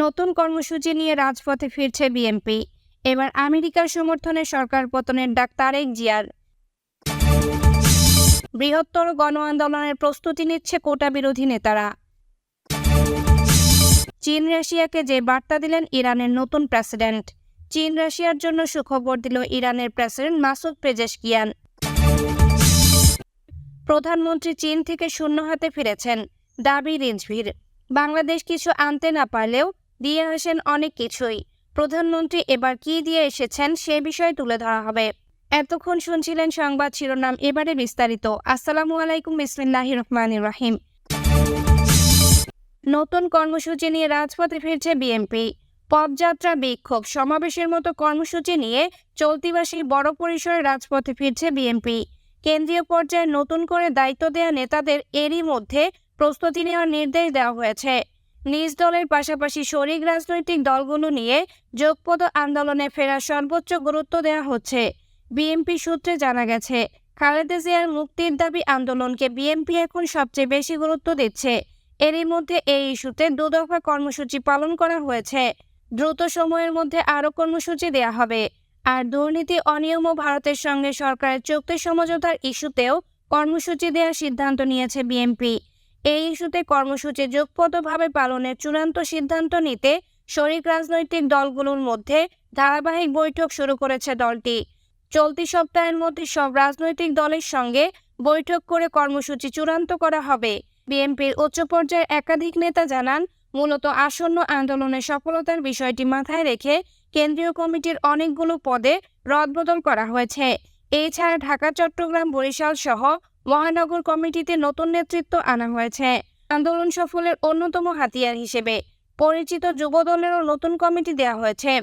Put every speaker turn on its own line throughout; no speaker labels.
নতুন কর্মসূচি নিয়ে রাজপথে ফিরছে বিএনপি। এবার আমেরিকার সমর্থনে সরকার পতনের ডাক তারেক জিয়ার। বৃহত্তর গণ আন্দোলনের প্রস্তুতি নিচ্ছে কোটা বিরোধী নেতারা। চীন রাশিয়াকে যে বার্তা দিলেন ইরানের নতুন প্রেসিডেন্ট। চীন রাশিয়ার জন্য সুখবর দিল ইরানের প্রেসিডেন্ট মাসুদ পেজেশকিয়ান। প্রধানমন্ত্রী চীন থেকে শূন্য হাতে ফিরেছেন, দাবি রিজভির। বাংলাদেশ কিছু আনতে না পারলেও দিয়ে আসেন অনেক কিছুই। প্রধানমন্ত্রী এবার কি দিয়ে এসেছেন সে বিষয়ে তুলে ধরা হবে। এতক্ষণ শুনছিলেন সংবাদ শিরোনাম, এবারে বিস্তারিত। আসসালামু আলাইকুম, বিসমিল্লাহির রহমানির রহিম। নতুন কর্মসূচি নিয়ে রাজপথে ফিরছে বিএনপি। পদযাত্রা, বিক্ষোভ, সমাবেশের মতো কর্মসূচি নিয়ে চলতি মাসে বড় পরিসরে রাজপথে ফিরছে বিএনপি। কেন্দ্রীয় পর্যায়ে নতুন করে দায়িত্ব দেওয়া নেতাদের এরই মধ্যে প্রস্তুতি নেওয়ার নির্দেশ দেওয়া হয়েছে। নিজ দলের পাশাপাশি শরিক রাজনৈতিক দলগুলো নিয়ে যোগপদ আন্দোলনে ফেরার সর্বোচ্চ গুরুত্ব দেওয়া হচ্ছে। বিএনপি সূত্রে জানা গেছে, খালেদা জিয়ার মুক্তির দাবি আন্দোলনকে বিএনপি এখন সবচেয়ে বেশি গুরুত্ব দিচ্ছে। এরই মধ্যে এই ইস্যুতে দুদফা কর্মসূচি পালন করা হয়েছে। দ্রুত সময়ের মধ্যে আরও কর্মসূচি দেওয়া হবে। আর দুর্নীতি, অনিয়ম ও ভারতের সঙ্গে সরকারের চুক্তি সমঝোতার ইস্যুতেও কর্মসূচি দেওয়ার সিদ্ধান্ত নিয়েছে বিএনপি। এই ইস্যুতে কর্মসূচি যুগপথভাবে পালনের চূড়ান্ত সিদ্ধান্ত নিতে শরিক রাজনৈতিক দলগুলোর মধ্যে ধারাবাহিক বৈঠক শুরু করেছে দলটি। চলতি সপ্তাহের মধ্যে সব রাজনৈতিক দলের সঙ্গে বৈঠক করে কর্মসূচি চূড়ান্ত করা হবে। বিএনপির উচ্চ পর্যায়ের একাধিক নেতা জানান, মূলত আসন্ন আন্দোলনের সফলতার বিষয়টি মাথায় রেখে কেন্দ্রীয় কমিটির অনেকগুলো পদে রদবদল করা হয়েছে। এছাড়া ঢাকা, চট্টগ্রাম, বরিশাল সহ মহানগর কমিটিতে নতুন নেতৃত্ব আনা হয়েছে। আন্দোলন সফলের অন্যতম হাতিয়ার হিসেবে পরিচিত যুব দলেরও নতুন কমিটি দেওয়া হয়েছে।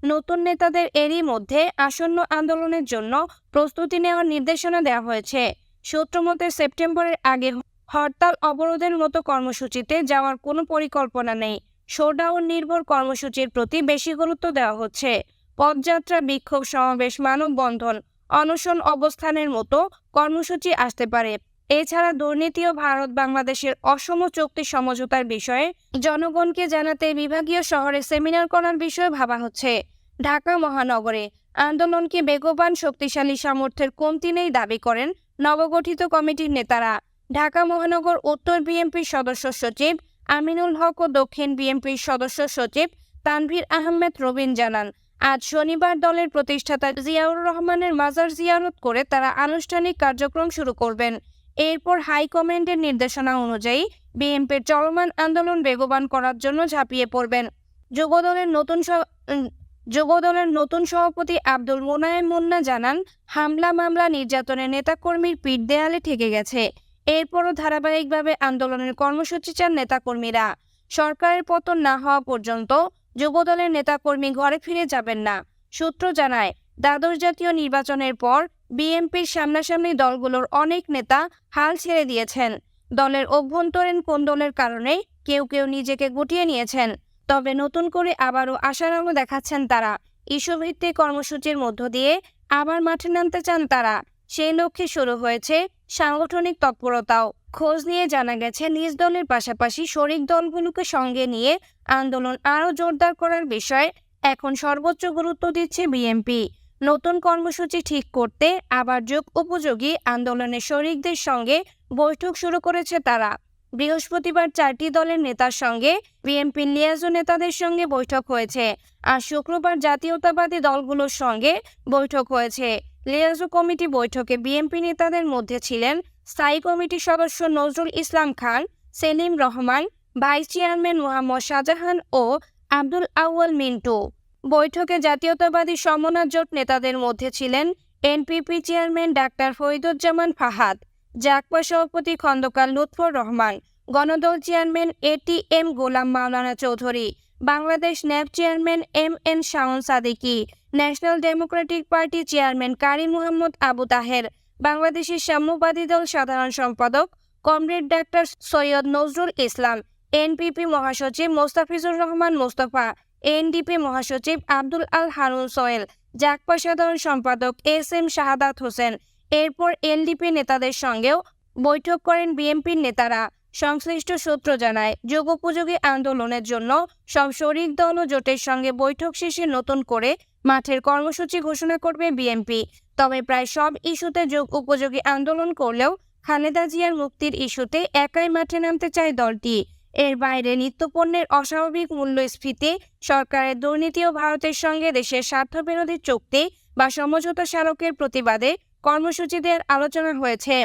নতুন নেতাদের এরই মধ্যে আসন্ন আন্দোলনের জন্য প্রস্তুতি নেওয়ার নির্দেশনা দেওয়া হয়েছে। সূত্রমতে সেপ্টেম্বরের আগে হরতাল, অবরোধের মতো কর্মসূচিতে যাওয়ার কোনো পরিকল্পনা নেই। শোডাউন নির্ভর কর্মসূচির প্রতি বেশি গুরুত্ব দেওয়া হচ্ছে। পদযাত্রা, বিক্ষোভ, সমাবেশ, মানববন্ধন, অনশন, অবস্থানের মতো কর্মসূচি আসতে পারে। এছাড়া দুর্নীতি ও ভারত বাংলাদেশের অসম চুক্তি সমঝোতার বিষয়ে জনগণকে জানাতে বিভাগীয় শহরে সেমিনার করার বিষয়ে ভাবা হচ্ছে। ঢাকা মহানগরে আন্দোলনকে বেগবান, শক্তিশালী সামর্থ্যের কমতি নেই দাবি করেন নবগঠিত কমিটির নেতারা। ঢাকা মহানগর উত্তর বিএনপির সদস্য সচিব আমিনুল হক ও দক্ষিণ বিএনপির সদস্য সচিব তানভীর আহমেদ রবিন জানান, আজ শনিবার দলের প্রতিষ্ঠাতা জিয়াউর রহমানের মাজার জিয়ারত করে তারা আনুষ্ঠানিক কার্যক্রম শুরু করবেন। এরপর হাইকমান্ডের নির্দেশনা অনুযায়ী বিএনপির চলমান আন্দোলন বেগবান করার জন্য ঝাঁপিয়ে পড়বেন। যুবদলের নতুন সভাপতি আব্দুল মোনায়েম মুন্না জানান, হামলা, মামলা, নির্যাতনে নেতাকর্মীর পিঠ দেয়ালে ঠেকে গেছে। এরপরও ধারাবাহিকভাবে আন্দোলনের কর্মসূচি চান নেতাকর্মীরা। সরকারের পতন না হওয়া পর্যন্ত যুবদলের নেতাকর্মী ঘরে ফিরে যাবেন না। সূত্র জানায়, দ্বাদশ জাতীয় নির্বাচনের পর বিএনপির সামনাসামনি দলগুলোর অনেক নেতা হাল ছেড়ে দিয়েছেন। দলের অভ্যন্তরীণ কোন্দলের কারণে কেউ কেউ নিজেকে গুটিয়ে নিয়েছেন। তবে নতুন করে আবারও আশার আলো দেখাচ্ছেন তারা। ইস্যুভিত্তিক কর্মসূচির মধ্য দিয়ে আবার মাঠে নামতে চান তারা। সেই লক্ষ্যে শুরু হয়েছে সাংগঠনিক তৎপরতাও। খোঁজ নিয়ে জানা গেছে, নিজ দলের পাশাপাশি শরিক দলগুলোকে সঙ্গে নিয়ে আন্দোলন আরও জোরদার করার বিষয়ে এখন সর্বোচ্চ গুরুত্ব দিচ্ছে বিএনপি। নতুন কর্মসূচি ঠিক করতে আবার যুগ উপযোগী আন্দোলনের শরিকদের সঙ্গে বৈঠক শুরু করেছে তারা। বৃহস্পতিবার 4টি দলের নেতার সঙ্গে বিএনপির লিয়াজো নেতাদের সঙ্গে বৈঠক হয়েছে। আর শুক্রবার জাতীয়তাবাদী দলগুলোর সঙ্গে বৈঠক হয়েছে। লিয়াজো কমিটি বৈঠকে বিএনপি নেতাদের মধ্যে ছিলেন স্থায়ী কমিটির সদস্য নজরুল ইসলাম খান, সেলিম রহমান, ভাইস চেয়ারম্যান মোহাম্মদ শাহজাহান ও আব্দুল আউয়াল মিন্টু। বৈঠকে জাতীয়তাবাদী সমমনা জোট নেতাদের মধ্যে ছিলেন NPP chairman doctor Fariduzzaman Fahad, JAGPA সভাপতি Khandaker Lutfor Rahman, Ganadal chairman ATM Golam Maulana Chowdhury, Bangladesh NAP chairman MN Shawon Sadiki, national democratic party chairman Qari Muhammad Abu Taher, বাংলাদেশের সাম্যবাদী দল সাধারণ সম্পাদক comrade doctor Syed Nazrul Islam, NPP মহাসচিব মোস্তাফিজুর রহমান মোস্তফা, এনডিপি মহাসচিব আব্দুল আল হারুন সোহেল, জাকপা সাধারণ সম্পাদক এস.এম. শাহাদাত হোসেন। এরপর এলডিপি নেতাদের সঙ্গেও বৈঠক করেন বিএনপির নেতারা। সংশ্লিষ্ট সূত্র জানায়, যুগোপযোগী আন্দোলনের জন্য সব শরিক দল ও জোটের সঙ্গে বৈঠক শেষে নতুন করে মাঠের কর্মসূচি ঘোষণা করবে বিএনপি। তবে প্রায় সব ইস্যুতে যুগ উপযোগী আন্দোলন করলেও খালেদা জিয়ার মুক্তির ইস্যুতে একাই মাঠে নামতে চায় দলটি। এর বাইরে নিত্যপণ্যের অস্বাভাবিক মূল্যস্ফীতি, সরকারের দুর্নীতি ও ভারতের সঙ্গে দেশের স্বার্থবিরোধী চুক্তি বা সমঝোতা স্মারকের প্রতিবাদে কর্মসূচি দেওয়ার আলোচনা হয়েছে।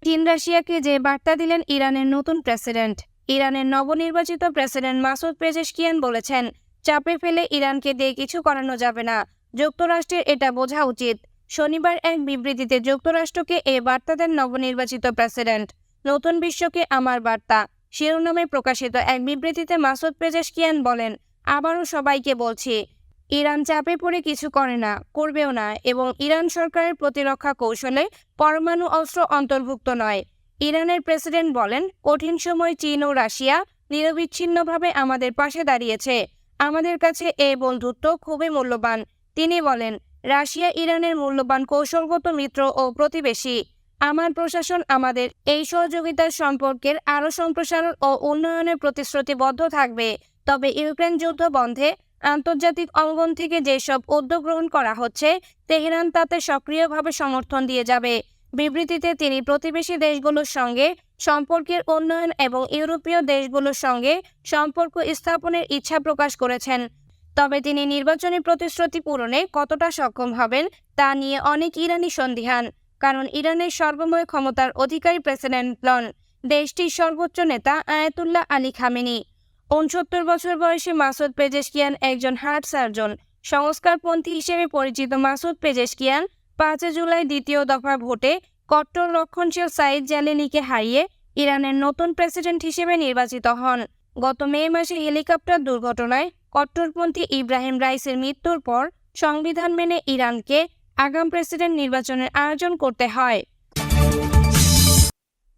চীন রাশিয়াকে যে বার্তা দিলেন ইরানের নতুন প্রেসিডেন্ট। ইরানের নবনির্বাচিত প্রেসিডেন্ট মাসুদ পেজেশকিয়ান বলেছেন, চাপে ফেলে ইরানকে দিয়ে কিছু করানো যাবে না। যুক্তরাষ্ট্রের এটা বোঝা উচিত। শনিবার এক বিবৃতিতে যুক্তরাষ্ট্রকে এ বার্তা দেন নবনির্বাচিত প্রেসিডেন্ট। নতুন বিশ্বকে আমার বার্তা শিরোনামে প্রকাশিত এক বিবৃতিতে মাসুদ পেজেশকিয়ান বলেন, আবারও সবাইকে বলছি, ইরান চাপে পড়ে কিছু করে না, করবেও না, এবং ইরান সরকারের প্রতিরক্ষা কৌশলে পরমাণু অস্ত্র অন্তর্ভুক্ত নয়। ইরানের প্রেসিডেন্ট বলেন, কঠিন সময় চীন ও রাশিয়া নিরবিচ্ছিন্নভাবে আমাদের পাশে দাঁড়িয়েছে। আমাদের কাছে এই বন্ধুত্ব খুবই মূল্যবান। তিনি বলেন, রাশিয়া ইরানের মূল্যবান কৌশলগত মিত্র ও প্রতিবেশী। আমার প্রশাসন আমাদের এই সহযোগিতার সম্পর্কের আরও সম্প্রসারণ ও উন্নয়নের প্রতিশ্রুতিবদ্ধ থাকবে। তবে ইউক্রেন যুদ্ধ বন্ধে আন্তর্জাতিক অঙ্গন থেকে যেসব উদ্যোগ গ্রহণ করা হচ্ছে, তেহরান তাতে সক্রিয়ভাবে সমর্থন দিয়ে যাবে। বিবৃতিতে তিনি প্রতিবেশী দেশগুলোর সঙ্গে সম্পর্কের উন্নয়ন এবং ইউরোপীয় দেশগুলোর সঙ্গে সম্পর্ক স্থাপনের ইচ্ছা প্রকাশ করেছেন। তবে তিনি নির্বাচনী প্রতিশ্রুতি পূরণে কতটা সক্ষম হবেন তা নিয়ে অনেক ইরানি সন্দিহান। কারণ ইরানের সর্বময় ক্ষমতার অধিকারী প্রেসিডেন্ট নন, দেশটির সর্বোচ্চ নেতা আয়াতুল্লাহ আলী খামেনি। ৬৯ বছর বয়সী মাসুদ পেজেশকিয়ান একজন হার্ট সার্জন। সংস্কারপন্থী হিসেবে পরিচিত মাসুদ পেজেশকিয়ান ৫ জুলাই দ্বিতীয় দফা ভোটে কট্টর রক্ষণশীল সাইদ জালেনিকে হারিয়ে ইরানের নতুন প্রেসিডেন্ট হিসেবে নির্বাচিত হন। গত মে মাসে হেলিকপ্টার দুর্ঘটনায় কট্টরপন্থী ইব্রাহিম রাইসের মৃত্যুর পর সংবিধান মেনে ইরানকে আগাম প্রেসিডেন্ট নির্বাচনের আয়োজন করতে হয়।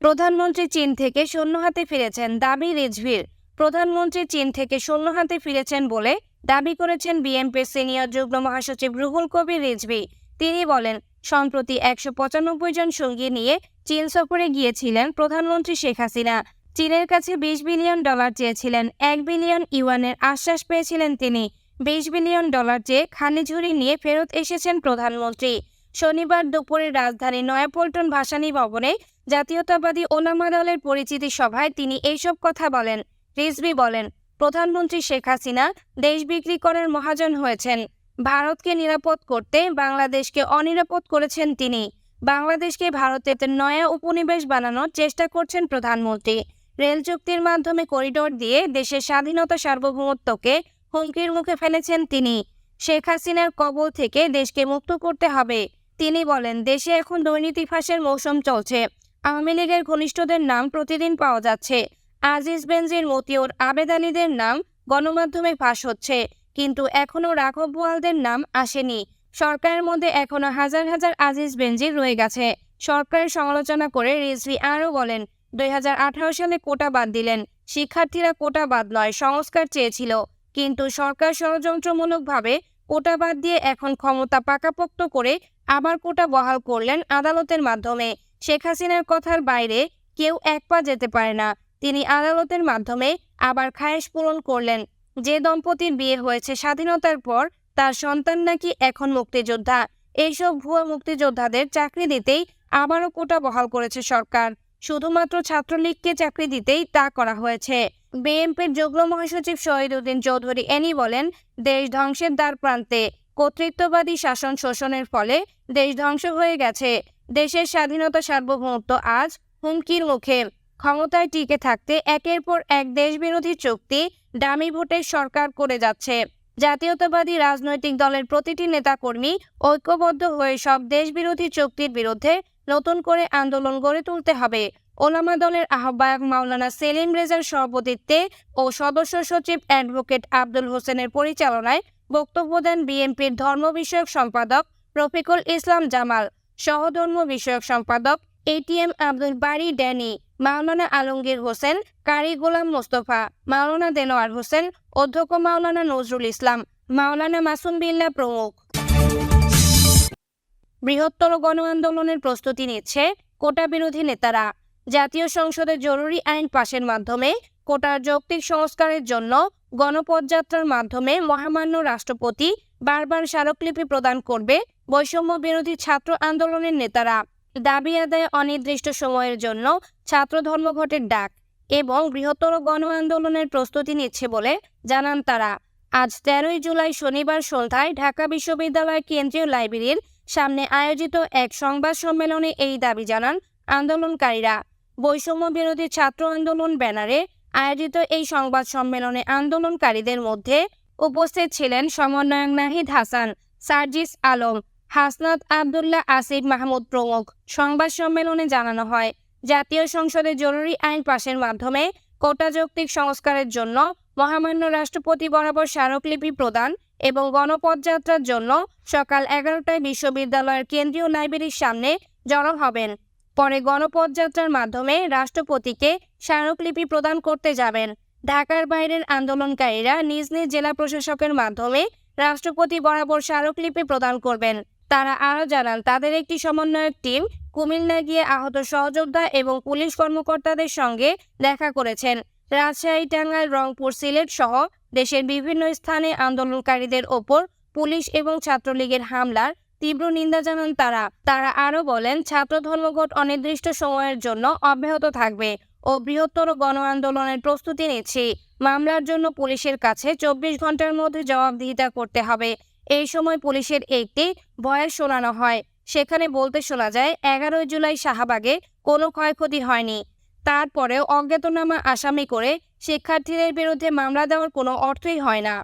প্রধানমন্ত্রী চীন থেকে শূন্য হাতে ফিরেছেন, দাবি রিজভির। প্রধানমন্ত্রী চীন থেকে শূন্য হাতে ফিরেছেন বলে দাবি করেছেন বিএনপির সিনিয়র যুগ্ম মহাসচিব রুহুল কবির রিজভী। তিনি বলেন, সম্প্রতি ১৯৫ জন সঙ্গী নিয়ে চীন সফরে গিয়েছিলেন প্রধানমন্ত্রী শেখ হাসিনা। চীনের কাছে $20 বিলিয়ন চেয়েছিলেন। ১ বিলিয়ন ইউয়ানের আশ্বাস পেয়েছিলেন তিনি। $20 বিলিয়ন চেয়ে খালি ঝুড়ি নিয়ে ফেরত এসেছেন প্রধানমন্ত্রী। শনিবার দুপুরে রাজধানী নয়াপল্টন ভাসানী ভবনে জাতীয়তাবাদী ওলামা দলের পরিচিতি সভায় তিনি এইসব কথা বলেন। রিজভী বলেন, প্রধানমন্ত্রী শেখ হাসিনা দেশ বিক্রি করার মহাজন হয়েছেন। ভারতকে নিরাপদ করতে বাংলাদেশকে অনিরাপদ করেছেন তিনি। বাংলাদেশকে ভারতের নয়া উপনিবেশ বানানোর চেষ্টা করছেন প্রধানমন্ত্রী। রেল চুক্তির মাধ্যমে করিডোর দিয়ে দেশের স্বাধীনতা সার্বভৌমত্বকে হুমকির মুখে ফেলেছেন তিনি। শেখ হাসিনার কবল থেকে দেশকে মুক্ত করতে হবে। তিনি বলেন, দেশে এখন দুর্নীতি ফাঁসের মৌসুম চলছে। আওয়ামী লীগের ঘনিষ্ঠদের নাম প্রতিদিন পাওয়া যাচ্ছে। আজিজ বেনজির, মতিউর, আবেদ আলীদের নাম গণমাধ্যমে ফাঁস হচ্ছে, কিন্তু এখনও রাঘব বোয়ালদের নাম আসেনি। সরকারের মধ্যে এখনও হাজার হাজার আজিজ বেনজির রয়ে গেছে। সরকারের সমালোচনা করে রিজভী আরও বলেন, ২০১৮ সালে কোটা বাদ দিলেন। শিক্ষার্থীরা কোটা বাদ নয়, সংস্কার চেয়েছিল, কিন্তু সরকার ষড়যন্ত্রমূলকভাবে কোটা বাদ দিয়ে এখন ক্ষমতা পাকাপোক্ত করে আবার কোটা বহাল করলেন আদালতের মাধ্যমে। শেখ হাসিনার কথার বাইরে কেউ এক পা যেতে পারে না। তিনি আদালতের মাধ্যমে আবার খায়েশ পূরণ করলেন। যে দম্পতির বিয়ে হয়েছে স্বাধীনতার পর, তার সন্তান নাকি এখন মুক্তিযোদ্ধা। এইসব ভুয়া মুক্তিযোদ্ধাদের চাকরি দিতেই আবারও কোটা বহাল করেছে সরকার। শুধুমাত্র ছাত্রলীগকে চাকরি দিতেই তা করা হয়েছে। বিএনপির যুগ্ম মহাসচিব শহীদ উদ্দিন চৌধুরী এনি বলেন, দেশ ধ্বংসের দ্বার প্রান্তে। কর্তৃত্ববাদী শাসন শোষণের ফলে দেশ ধ্বংস হয়ে গেছে। দেশের স্বাধীনতা সার্বভৌমত্ব আজ হুমকির মুখে। ক্ষমতায় টিকে থাকতে একের পর এক দেশবিরোধী চুক্তি, ডামি ভোটের সরকার করে যাচ্ছে। জাতীয়তাবাদী রাজনৈতিক দলের প্রতিটি নেতাকর্মী ঐক্যবদ্ধ হয়ে সব দেশবিরোধী চুক্তির বিরুদ্ধে নতুন করে আন্দোলন গড়ে তুলতে হবে। ওলামা দলের আহ্বায়ক মাওলানা সেলিম রেজার সভাপতিত্বে ও সদস্য সচিব অ্যাডভোকেট আব্দুল হোসেনের পরিচালনায় বক্তব্য দেন বিএনপির ধর্ম বিষয়ক সম্পাদক রফিকুল ইসলাম জামাল, সহধর্ম বিষয়ক সম্পাদক এটিএম আব্দুল বারী ড্যানি, মাওলানা আলমগীর হোসেন, কারি গোলাম মোস্তফা, মাওলানা দেলোয়ার হোসেন, অধ্যক্ষ মাওলানা নজরুল ইসলাম, মাওলানা মাসুম বিল্লাহ প্রমুখ। বৃহত্তর গণ আন্দোলনের প্রস্তুতি নিচ্ছে কোটা বিরোধী নেতারা। জাতীয় সংসদে জরুরি আইন পাশের মাধ্যমে কোটার যৌক্তিক সংস্কারের জন্য গণপদযাত্রার মাধ্যমে মহামান্য রাষ্ট্রপতি বারবার স্মারকলিপি প্রদান করবে বৈষম্য বিরোধী ছাত্র আন্দোলনের নেতারা। দাবি আদায়ে অনির্দিষ্ট সময়ের জন্য ছাত্র ধর্মঘটের ডাক এবং বৃহত্তর গণ আন্দোলনের প্রস্তুতি নিচ্ছে বলে জানান তারা। আজ 13 জুলাই শনিবার সন্ধ্যায় ঢাকা বিশ্ববিদ্যালয় কেন্দ্রীয় লাইব্রেরির সামনে আয়োজিত এক সংবাদ সম্মেলনে এই দাবি জানান আন্দোলনকারীরা। বৈষম্য বিরোধী ছাত্র আন্দোলন ব্যানারে আয়োজিত এই সংবাদ সম্মেলনে আন্দোলনকারীদের মধ্যে উপস্থিত ছিলেন সমন্বয়ক নাহিদ হাসান, সার্জিস আলম, হাসনাত আব্দুল্লাহ, আসিফ মাহমুদ প্রমুখ। সংবাদ সম্মেলনে জানানো হয়, জাতীয় সংসদে জরুরি আইন পাশের মাধ্যমে কোটা যৌক্তিক সংস্কারের জন্য মহামান্য রাষ্ট্রপতি বরাবর স্মারকলিপি প্রদান এবং গণপদযাত্রার জন্য সকাল 11টায় বিশ্ববিদ্যালয়ের কেন্দ্রীয় লাইব্রেরির সামনে জড়ো হবেন। পরে গণপদযাত্রার মাধ্যমে রাষ্ট্রপতিকে স্মারকলিপি প্রদান করতে যাবেন। ঢাকার বাইরের আন্দোলনকারীরা নিজ নিজ জেলা প্রশাসকের মাধ্যমে রাষ্ট্রপতি বরাবর স্মারকলিপি প্রদান করবেন। তারা আরও জানান, তাদের একটি সমন্বয়ক টিম কুমিল্লা গিয়ে আহত সহযোদ্ধা এবং পুলিশ কর্মকর্তাদের সঙ্গে দেখা করেছেন। রাজশাহী, টাঙ্গাইল, রংপুর, সিলেট সহ দেশের বিভিন্ন স্থানে আন্দোলনকারীদের ওপর পুলিশ এবং ছাত্রলীগের হামলার তীব্র নিন্দা জানান তারা আরও বলেন, ছাত্র ধর্মঘট অনির্দিষ্ট সময়ের জন্য অব্যাহত থাকবে ও বৃহত্তর গণ আন্দোলনের প্রস্তুতি নিচ্ছি। মামলার জন্য পুলিশের কাছে 24 ঘন্টার মধ্যে জবাবদিহিতা করতে হবে। এই সময় পুলিশের একটি ভয়েস শোনানো হয়। সেখানে বলতে শোনা যায়, 11 জুলাই শাহবাগে কোনো ক্ষয়ক্ষতি হয়নি। তারপরেও অজ্ঞাতনামা আসামি করে শিক্ষার্থীদের বিরুদ্ধে মামলা দেওয়ার কোনো অর্থই হয় না।